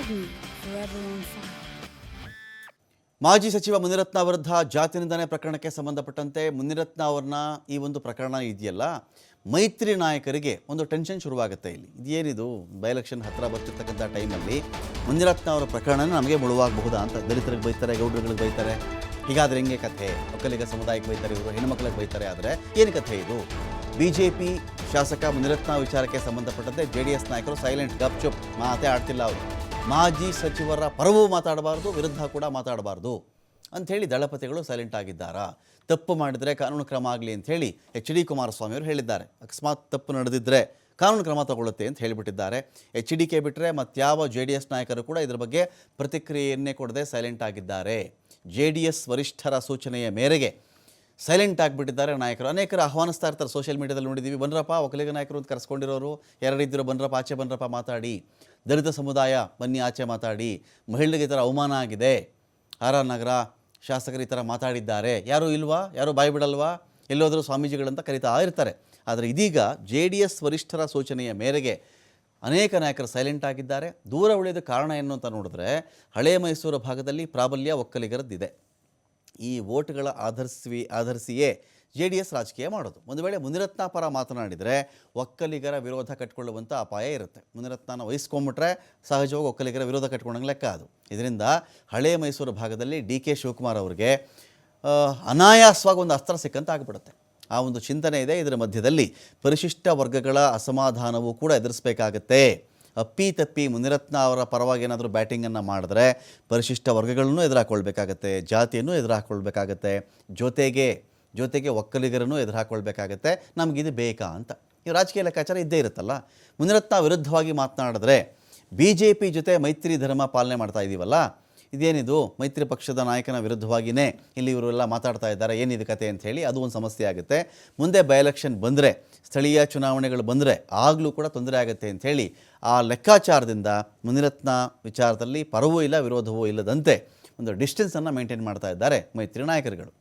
me forever on fire. ಮಾಜಿ ಸಚಿವ ಮುನಿರತ್ನ ವಿರುದ್ಧ ಜಾತಿ ನಿಂದನೆ ಪ್ರಕರಣಕ್ಕೆ ಸಂಬಂಧಪಟ್ಟಂತೆ ಮುನಿರತ್ನ ಅವರನ್ನ ಈ ಒಂದು ಪ್ರಕರಣ ಇದೆಯಲ್ಲ, ಮೈತ್ರಿ ನಾಯಕರಿಗೆ ಒಂದು ಟೆನ್ಷನ್ ಶುರುವಾಗುತ್ತೆ. ಇಲ್ಲಿ ಇದೇನಿದು ಬೈ ಎಲೆಕ್ಷನ್ ಹತ್ತಿರ ಬರ್ತಿರ್ತಕ್ಕಂಥ ಟೈಮಲ್ಲಿ ಮುನಿರತ್ನ ಅವರ ಪ್ರಕರಣ ನಮಗೆ ಮುಳುವಾಗಬಹುದಾ ಅಂತ. ದಲಿತರಿಗೆ ಬೈತಾರೆ, ಗೌಡರುಗಳಿಗೆ ಬೈತಾರೆ. ಹೀಗಾದ್ರೆ ಹೆಂಗೆ ಕಥೆ? ಒಕ್ಕಲಿಗ ಸಮುದಾಯಕ್ಕೆ ಬೈತಾರೆ, ಇವರು ಹೆಣ್ಮಕ್ಳಿಗೆ ಬೈತಾರೆ. ಆದರೆ ಏನು ಕಥೆ ಇದು? BJP ಶಾಸಕ ಮುನಿರತ್ನ ವಿಚಾರಕ್ಕೆ ಸಂಬಂಧಪಟ್ಟಂತೆ JDS ನಾಯಕರು ಸೈಲೆಂಟ್, ಗಪ್ಚುಪ್, ಮಾತೇ ಆಡ್ತಿಲ್ಲ. ಅವರು ಮಾಜಿ ಸಚಿವರ ಪರವೂ ಮಾತಾಡಬಾರ್ದು, ವಿರುದ್ಧ ಕೂಡ ಮಾತಾಡಬಾರ್ದು ಅಂಥೇಳಿ ದಳಪತಿಗಳು ಸೈಲೆಂಟ್ ಆಗಿದ್ದಾರಾ? ತಪ್ಪು ಮಾಡಿದರೆ ಕಾನೂನು ಕ್ರಮ ಆಗಲಿ ಅಂಥೇಳಿ HD ಕುಮಾರಸ್ವಾಮಿ ಅವರು ಹೇಳಿದ್ದಾರೆ. ಅಕಸ್ಮಾತ್ ತಪ್ಪು ನಡೆದಿದ್ದರೆ ಕಾನೂನು ಕ್ರಮ ತಗೊಳ್ಳುತ್ತೆ ಅಂತ ಹೇಳಿಬಿಟ್ಟಿದ್ದಾರೆ. HDK ಬಿಟ್ಟರೆ ಮತ್ಯಾವ JDS ನಾಯಕರು ಕೂಡ ಇದರ ಬಗ್ಗೆ ಪ್ರತಿಕ್ರಿಯೆಯನ್ನೇ ಕೊಡದೆ ಸೈಲೆಂಟ್ ಆಗಿದ್ದಾರೆ. JDS ವರಿಷ್ಠರ ಸೂಚನೆಯ ಮೇರೆಗೆ ಸೈಲೆಂಟ್ ಆಗಿಬಿಟ್ಟಿದ್ದಾರೆ ನಾಯಕರು. ಅನೇಕರು ಆಹ್ವಾನಿಸ್ತಾ ಇರ್ತಾರೆ, ಸೋಷಿಯಲ್ ಮೀಡಿಯಾದಲ್ಲಿ ನೋಡಿದ್ದೀವಿ. ಬನ್ರಪ್ಪ ಒಕ್ಕಲಿಗ ನಾಯಕರು ಅಂತ ಕರೆಸ್ಕೊಂಡಿರೋರು ಯಾರಿದ್ದರು, ಬನ್ರಪ್ಪ ಆಚೆ ಬನ್ರಪ್ಪ ಮಾತಾಡಿ. ದಲಿತ ಸಮುದಾಯ ಬನ್ನಿ ಆಚೆ ಮಾತಾಡಿ. ಮಹಿಳೆಗೆ ಈ ಥರ ಅವಮಾನ ಆಗಿದೆ, RR ನಗರ ಶಾಸಕರು ಈ ಥರ ಮಾತಾಡಿದ್ದಾರೆ, ಯಾರೂ ಇಲ್ವಾ, ಯಾರೂ ಬಾಯಿ ಬಿಡಲ್ವಾ, ಎಲ್ಲೋದರೂ ಸ್ವಾಮೀಜಿಗಳಂತ ಕರೀತಾ ಇರ್ತಾರೆ. ಆದರೆ ಇದೀಗ JDS ವರಿಷ್ಠರ ಸೂಚನೆಯ ಮೇರೆಗೆ ಅನೇಕ ನಾಯಕರು ಸೈಲೆಂಟ್ ಆಗಿದ್ದಾರೆ. ದೂರ ಉಳಿದ ಕಾರಣ ಏನು ಅಂತ ನೋಡಿದ್ರೆ, ಹಳೆ ಮೈಸೂರು ಭಾಗದಲ್ಲಿ ಪ್ರಾಬಲ್ಯ ಒಕ್ಕಲಿಗರದ್ದಿದೆ. ಈ ವೋಟ್ಗಳ ಆಧರಿಸಿಯೇ JDS ರಾಜಕೀಯ ಮಾಡೋದು. ಒಂದು ವೇಳೆ ಮುನಿರತ್ನ ಪರ ಮಾತನಾಡಿದರೆ ಒಕ್ಕಲಿಗರ ವಿರೋಧ ಕಟ್ಕೊಳ್ಳುವಂಥ ಅಪಾಯ ಇರುತ್ತೆ. ಮುನಿರತ್ನ ವಹಿಸ್ಕೊಂಡ್ಬಿಟ್ರೆ ಸಹಜವಾಗಿ ಒಕ್ಕಲಿಗರ ವಿರೋಧ ಕಟ್ಕೊಂಡಂಗೆ ಲೆಕ್ಕ ಅದು. ಇದರಿಂದ ಹಳೆ ಮೈಸೂರು ಭಾಗದಲ್ಲಿ DK ಶಿವಕುಮಾರ್ ಅವರಿಗೆ ಅನಾಯಾಸವಾಗಿ ಒಂದು ಅಸ್ತ್ರ ಸಿಕ್ಕಂತ ಆಗಿಬಿಡುತ್ತೆ. ಆ ಒಂದು ಚಿಂತನೆ ಇದೆ. ಇದರ ಮಧ್ಯದಲ್ಲಿ ಪರಿಶಿಷ್ಟ ವರ್ಗಗಳ ಅಸಮಾಧಾನವೂ ಕೂಡ ಎದುರಿಸಬೇಕಾಗತ್ತೆ. ಅಪ್ಪಿ ಮುನಿರತ್ನ ಅವರ ಪರವಾಗಿ ಏನಾದರೂ ಬ್ಯಾಟಿಂಗನ್ನು ಮಾಡಿದ್ರೆ ಪರಿಶಿಷ್ಟ ವರ್ಗಗಳನ್ನು ಎದುರಾಕೊಳ್ಬೇಕಾಗತ್ತೆ, ಜಾತಿಯನ್ನು ಎದುರಾಕೊಳ್ಬೇಕಾಗತ್ತೆ, ಜೊತೆಗೆ ಒಕ್ಕಲಿಗರನ್ನು ಎದುರಾಕೊಳ್ಬೇಕಾಗತ್ತೆ. ನಮಗಿದು ಬೇಕಾ ಅಂತ ಈ ರಾಜಕೀಯ ಲೆಕ್ಕಾಚಾರ ಇದ್ದೇ ಇರುತ್ತಲ್ಲ. ಮುನಿರತ್ನ ವಿರುದ್ಧವಾಗಿ ಮಾತನಾಡಿದ್ರೆ BJP ಜೊತೆ ಮೈತ್ರಿ ಧರ್ಮ ಪಾಲನೆ ಮಾಡ್ತಾ ಇದ್ದೀವಲ್ಲ, ಇದೇನಿದು ಮೈತ್ರಿ ಪಕ್ಷದ ನಾಯಕನ ವಿರುದ್ಧವಾಗಿಯೇ ಇಲ್ಲಿ ಇವರೆಲ್ಲ ಮಾತಾಡ್ತಾ ಇದ್ದಾರೆ, ಏನಿದು ಕತೆ ಅಂಥೇಳಿ ಅದು ಒಂದು ಸಮಸ್ಯೆ ಆಗುತ್ತೆ. ಮುಂದೆ ಬೈ ಎಲೆಕ್ಷನ್ ಬಂದರೆ, ಸ್ಥಳೀಯ ಚುನಾವಣೆಗಳು ಬಂದರೆ ಆಗಲೂ ಕೂಡ ತೊಂದರೆ ಆಗುತ್ತೆ ಅಂಥೇಳಿ ಆ ಲೆಕ್ಕಾಚಾರದಿಂದ ಮುನಿರತ್ನ ವಿಚಾರದಲ್ಲಿ ಪರವೂ ಇಲ್ಲ ವಿರೋಧವೂ ಇಲ್ಲದಂತೆ ಒಂದು ಡಿಸ್ಟೆನ್ಸನ್ನು ಮೇಂಟೈನ್ ಮಾಡ್ತಾ ಇದ್ದಾರೆ ಮೈತ್ರಿ ನಾಯಕರುಗಳು.